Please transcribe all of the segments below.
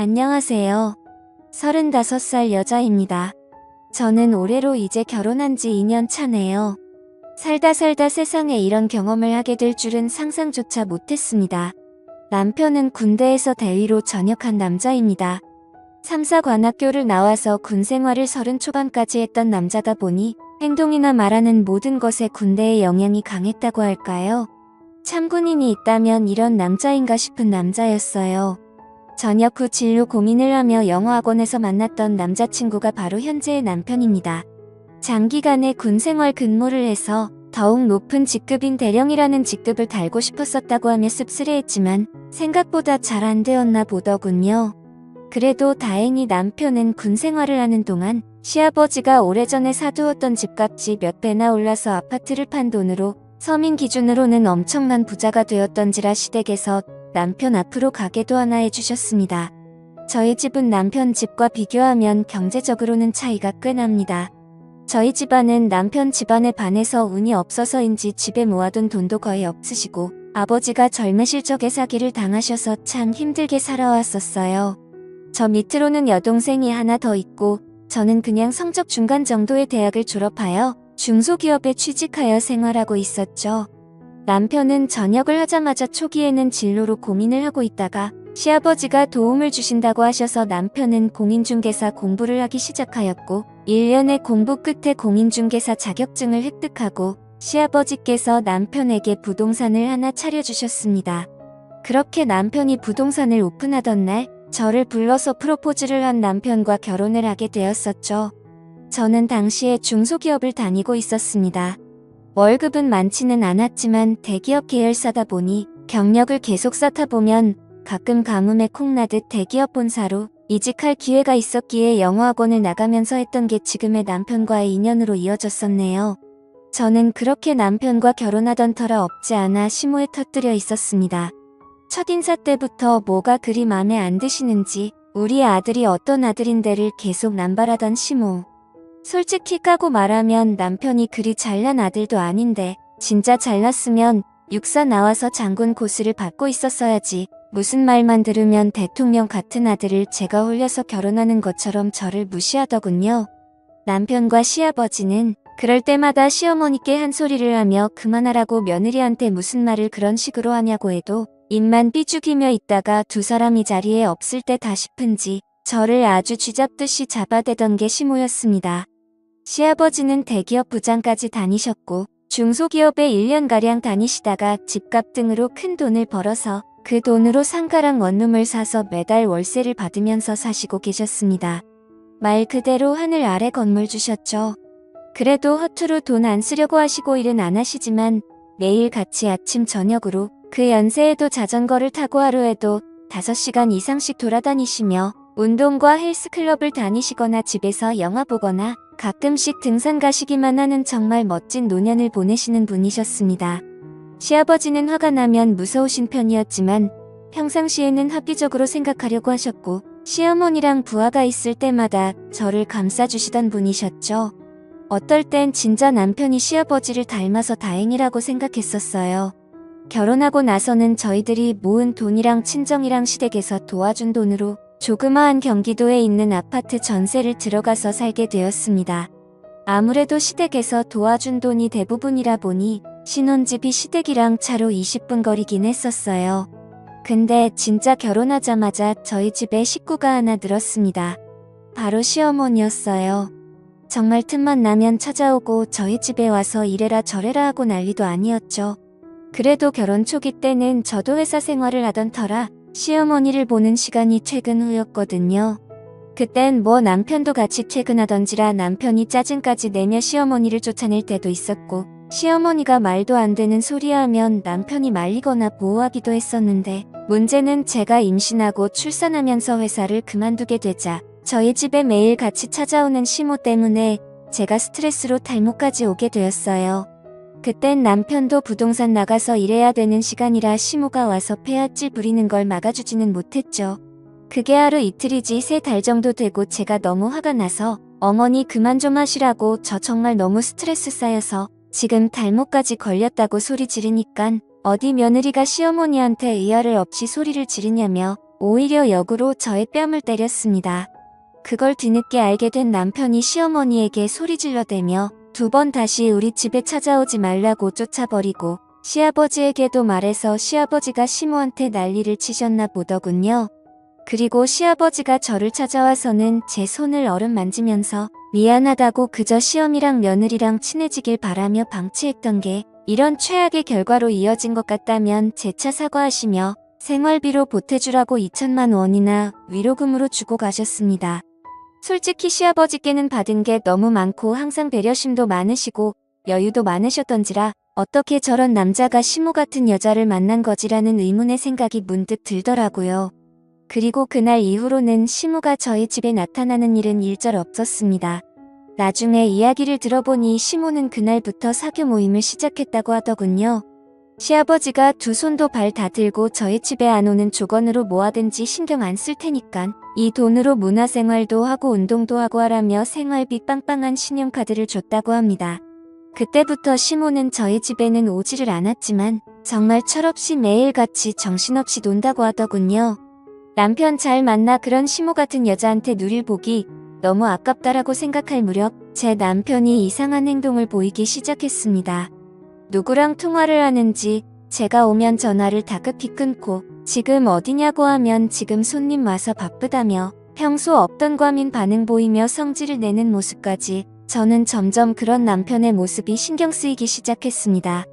안녕하세요. 35살 여자입니다. 저는 올해로 이제 결혼한 지 2년 차네요. 살다 세상에 이런 경험을 하게 될 줄은 상상조차 못했습니다. 남편은 군대에서 대위로 전역한 남자입니다. 3사관학교를 나와서 군 생활을 30 초반까지 했던 남자다 보니 행동이나 말하는 모든 것에 군대의 영향이 강했다고 할까요? 참군인이 있다면 이런 남자인가 싶은 남자였어요. 전역 후 진로 고민을 하며 영어학원에서 만났던 남자친구가 바로 현재의 남편입니다. 장기간의 군 생활 근무를 해서 더욱 높은 직급인 대령이라는 직급을 달고 싶었었다고 하며 씁쓸해했지만 생각보다 잘 안 되었나 보더군요. 그래도 다행히 남편은 군 생활을 하는 동안 시아버지가 오래전에 사두었던 집값이 몇 배나 올라서 아파트를 판 돈으로 서민 기준으로는 엄청난 부자가 되었던지라 시댁에서 남편 앞으로 가게도 하나 해주셨습니다. 저희 집은 남편 집과 비교하면 경제적으로는 차이가 꽤 납니다. 저희 집안은 남편 집안에 반해서 운이 없어서인지 집에 모아둔 돈도 거의 없으시고 아버지가 젊으실 적에 사기를 당하셔서 참 힘들게 살아왔었어요. 저 밑으로는 여동생이 하나 더 있고 저는 그냥 성적 중간 정도의 대학을 졸업하여 중소기업에 취직하여 생활하고 있었죠. 남편은 전역을 하자마자 초기에는 진로로 고민을 하고 있다가 시아버지가 도움을 주신다고 하셔서 남편은 공인중개사 공부를 하기 시작하였고 1년의 공부 끝에 공인중개사 자격증을 획득하고 시아버지께서 남편에게 부동산을 하나 차려주셨습니다. 그렇게 남편이 부동산을 오픈하던 날 저를 불러서 프로포즈를 한 남편과 결혼을 하게 되었었죠. 저는 당시에 중소기업을 다니고 있었습니다. 월급은 많지는 않았지만 대기업 계열사다 보니 경력을 계속 쌓다 보면 가끔 가뭄에 콩나듯 대기업 본사로 이직할 기회가 있었기에 영어학원을 나가면서 했던 게 지금의 남편과의 인연으로 이어졌었네요. 저는 그렇게 남편과 결혼하던 터라 없지 않아 시모에 터뜨려 있었습니다. 첫인사 때부터 뭐가 그리 맘에 안 드시는지 우리 아들이 어떤 아들인데를 계속 남발하던 시모. 솔직히 까고 말하면 남편이 그리 잘난 아들도 아닌데 진짜 잘났으면 육사 나와서 장군 고시를 받고 있었어야지 무슨 말만 들으면 대통령 같은 아들을 제가 홀려서 결혼하는 것처럼 저를 무시하더군요. 남편과 시아버지는 그럴 때마다 시어머니께 한 소리를 하며 그만하라고 며느리한테 무슨 말을 그런 식으로 하냐고 해도 입만 삐죽이며 있다가 두 사람이 자리에 없을 때다 싶은지 저를 아주 쥐잡듯이 잡아대던 게 시모였습니다. 시아버지는 대기업 부장까지 다니셨고 중소기업에 1년가량 다니시다가 집값 등으로 큰 돈을 벌어서 그 돈으로 상가랑 원룸을 사서 매달 월세를 받으면서 사시고 계셨습니다. 말 그대로 하늘 아래 건물 주셨죠. 그래도 허투루 돈 안 쓰려고 하시고 일은 안 하시지만 매일 같이 아침 저녁으로 그 연세에도 자전거를 타고 하루에도 5시간 이상씩 돌아다니시며 운동과 헬스클럽을 다니시거나 집에서 영화 보거나 가끔씩 등산 가시기만 하는 정말 멋진 노년을 보내시는 분이셨습니다. 시아버지는 화가 나면 무서우신 편이었지만 평상시에는 합리적으로 생각하려고 하셨고 시어머니랑 부하가 있을 때마다 저를 감싸주시던 분이셨죠. 어떨 땐 진짜 남편이 시아버지를 닮아서 다행이라고 생각했었어요. 결혼하고 나서는 저희들이 모은 돈이랑 친정이랑 시댁에서 도와준 돈으로 조그마한 경기도에 있는 아파트 전세를 들어가서 살게 되었습니다. 아무래도 시댁에서 도와준 돈이 대부분이라 보니 신혼집이 시댁이랑 차로 20분 거리긴 했었어요. 근데 진짜 결혼하자마자 저희 집에 식구가 하나 늘었습니다. 바로 시어머니였어요. 정말 틈만 나면 찾아오고 저희 집에 와서 이래라 저래라 하고 난리도 아니었죠. 그래도 결혼 초기 때는 저도 회사 생활을 하던 터라 시어머니를 보는 시간이 퇴근 후였거든요. 그땐 뭐 남편도 같이 퇴근하던지라 남편이 짜증까지 내며 시어머니를 쫓아낼 때도 있었고 시어머니가 말도 안 되는 소리 하면 남편이 말리거나 보호하기도 했었는데 문제는 제가 임신하고 출산하면서 회사를 그만두게 되자 저희 집에 매일 같이 찾아오는 시모 때문에 제가 스트레스로 탈모까지 오게 되었어요. 그땐 남편도 부동산 나가서 일해야 되는 시간이라 시모가 와서 폐하질 부리는 걸 막아주지는 못했죠. 그게 하루 이틀이지 3달 정도 되고 제가 너무 화가 나서 어머니 그만 좀 하시라고 저 정말 너무 스트레스 쌓여서 지금 탈모까지 걸렸다고 소리 지르니깐 어디 며느리가 시어머니한테 의아를 없이 소리를 지르냐며 오히려 역으로 저의 뺨을 때렸습니다. 그걸 뒤늦게 알게 된 남편이 시어머니에게 소리질러대며 2번 다시 우리 집에 찾아오지 말라고 쫓아버리고 시아버지에게도 말해서 시아버지가 시모한테 난리를 치셨나 보더군요. 그리고 시아버지가 저를 찾아와서는 제 손을 어루만지면서 미안하다고 그저 시어미랑 며느리랑 친해지길 바라며 방치했던 게 이런 최악의 결과로 이어진 것 같다면 재차 사과하시며 생활비로 보태주라고 2천만 원이나 위로금으로 주고 가셨습니다. 솔직히 시아버지께는 받은 게 너무 많고 항상 배려심도 많으시고 여유도 많으셨던지라 어떻게 저런 남자가 시모 같은 여자를 만난 거지라는 의문의 생각이 문득 들더라고요. 그리고 그날 이후로는 시모가 저희 집에 나타나는 일은 일절 없었습니다. 나중에 이야기를 들어보니 시모는 그날부터 사교 모임을 시작했다고 하더군요. 시아버지가 2 손도 발 다 들고 저희 집에 안 오는 조건으로 뭐하든지 신경 안 쓸 테니깐 이 돈으로 문화생활도 하고 운동도 하고 하라며 생활비 빵빵한 신용카드를 줬다고 합니다. 그때부터 시모는 저희 집에는 오지를 않았지만 정말 철없이 매일같이 정신없이 논다고 하더군요. 남편 잘 만나 그런 시모 같은 여자한테 누릴 복이 너무 아깝다라고 생각할 무렵 제 남편이 이상한 행동을 보이기 시작했습니다. 누구랑 통화를 하는지 제가 오면 전화를 다급히 끊고 지금 어디냐고 하면 지금 손님 와서 바쁘다며 평소 없던 과민 반응 보이며 성질을 내는 모습까지 저는 점점 그런 남편의 모습이 신경 쓰이기 시작했습니다.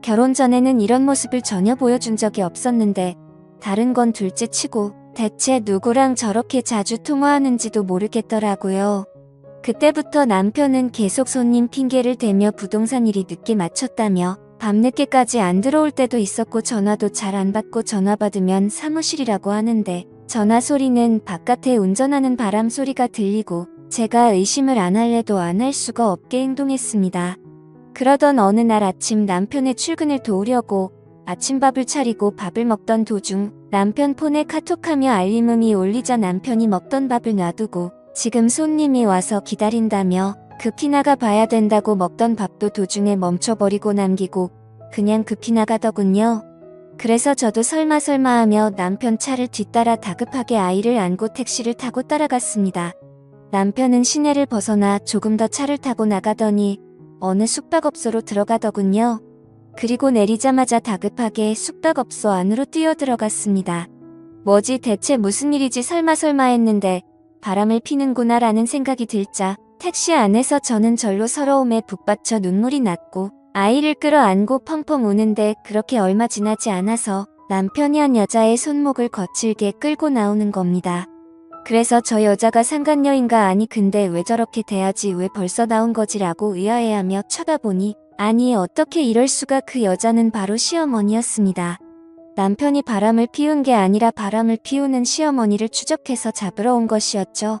결혼 전에는 이런 모습을 전혀 보여준 적이 없었는데 다른 건 둘째 치고 대체 누구랑 저렇게 자주 통화하는지도 모르겠더라고요. 그때부터 남편은 계속 손님 핑계를 대며 부동산 일이 늦게 마쳤다며 밤늦게까지 안 들어올 때도 있었고 전화도 잘 안 받고 전화 받으면 사무실이라고 하는데 전화 소리는 바깥에 운전하는 바람 소리가 들리고 제가 의심을 안 할래도 안 할 수가 없게 행동했습니다. 그러던 어느 날 아침 남편의 출근을 도우려고 아침밥을 차리고 밥을 먹던 도중 남편 폰에 카톡하며 알림음이 울리자 남편이 먹던 밥을 놔두고 지금 손님이 와서 기다린다며 급히 나가 봐야 된다고 먹던 밥도 도중에 멈춰버리고 남기고 그냥 급히 나가더군요. 그래서 저도 설마 하며 남편 차를 뒤따라 다급하게 아이를 안고 택시를 타고 따라갔습니다. 남편은 시내를 벗어나 조금 더 차를 타고 나가더니 어느 숙박업소로 들어가더군요. 그리고 내리자마자 다급하게 숙박업소 안으로 뛰어들어갔습니다. 뭐지 대체 무슨 일이지 설마 했는데 바람을 피는구나 라는 생각이 들자 택시 안에서 저는 절로 서러움에 북받쳐 눈물이 났고 아이를 끌어안고 펑펑 우는데 그렇게 얼마 지나지 않아서 남편이 한 여자의 손목을 거칠게 끌고 나오는 겁니다. 그래서 저 여자가 상간녀인가 아니 근데 왜 저렇게 돼야지 왜 벌써 나온 거지라고 의아해하며 쳐다보니 아니 어떻게 이럴 수가 그 여자는 바로 시어머니였습니다. 남편이 바람을 피운 게 아니라 바람을 피우는 시어머니를 추적해서 잡으러 온 것이었죠.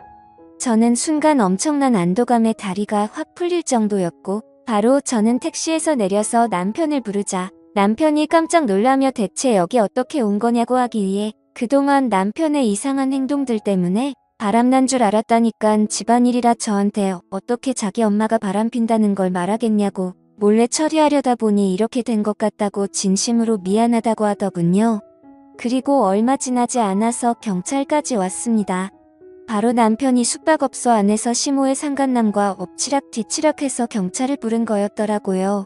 저는 순간 엄청난 안도감에 다리가 확 풀릴 정도였고 바로 저는 택시에서 내려서 남편을 부르자 남편이 깜짝 놀라며 대체 여기 어떻게 온 거냐고 하기 위해 그동안 남편의 이상한 행동들 때문에 바람난 줄 알았다니깐 집안일이라 저한테 어떻게 자기 엄마가 바람 핀다는 걸 말하겠냐고 몰래 처리하려다 보니 이렇게 된 것 같다고 진심으로 미안하다고 하더군요. 그리고 얼마 지나지 않아서 경찰까지 왔습니다. 바로 남편이 숙박업소 안에서 시모의 상간남과 엎치락뒤치락해서 경찰을 부른 거였더라고요.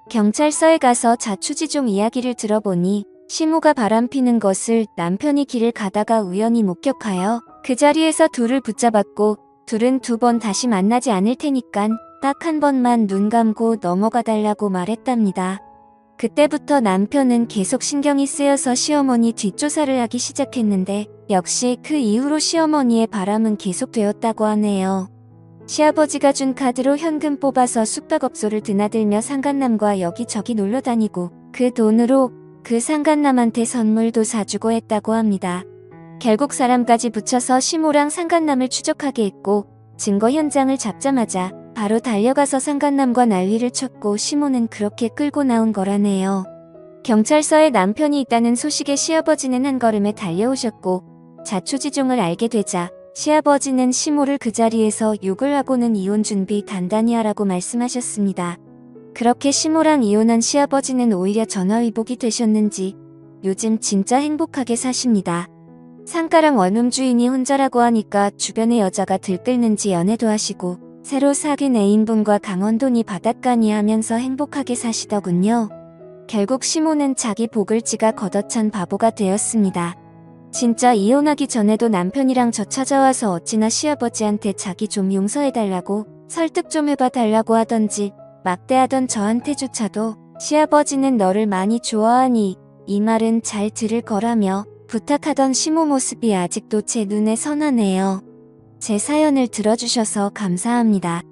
경찰서에 가서 자초지종 이야기를 들어보니 시모가 바람피는 것을 남편이 길을 가다가 우연히 목격하여 그 자리에서 둘을 붙잡았고 둘은 2번 다시 만나지 않을 테니깐 딱 한 번만 눈 감고 넘어가 달라고 말했답니다. 그때부터 남편은 계속 신경이 쓰여서 시어머니 뒷조사를 하기 시작했는데 역시 그 이후로 시어머니의 바람은 계속되었다고 하네요. 시아버지가 준 카드로 현금 뽑아서 숙박업소를 드나들며 상간남과 여기저기 놀러 다니고 그 돈으로 그 상간남한테 선물도 사주고 했다고 합니다. 결국 사람까지 붙여서 시모랑 상간남을 추적하게 했고 증거 현장을 잡자마자 바로 달려가서 상간남과 난리를 쳤고 시모는 그렇게 끌고 나온 거라네요. 경찰서에 남편이 있다는 소식에 시아버지는 한 걸음에 달려오셨고 자초지종을 알게 되자 시아버지는 시모를 그 자리에서 욕을 하고는 이혼 준비 단단히 하라고 말씀하셨습니다. 그렇게 시모랑 이혼한 시아버지는 오히려 전화위복이 되셨는지 요즘 진짜 행복하게 사십니다. 상가랑 원룸 주인이 혼자라고 하니까 주변에 여자가 들끓는지 연애도 하시고 새로 사귄 애인분과 강원도니 바닷가니 하면서 행복하게 사시더군요. 결국 시모는 자기 복을 지가 걷어찬 바보가 되었습니다. 진짜 이혼하기 전에도 남편이랑 저 찾아와서 어찌나 시아버지한테 자기 좀 용서해달라고 설득 좀 해봐달라고 하던지 막대하던 저한테조차도 시아버지는 너를 많이 좋아하니 이 말은 잘 들을 거라며 부탁하던 시모 모습이 아직도 제 눈에 선하네요. 제 사연을 들어주셔서 감사합니다.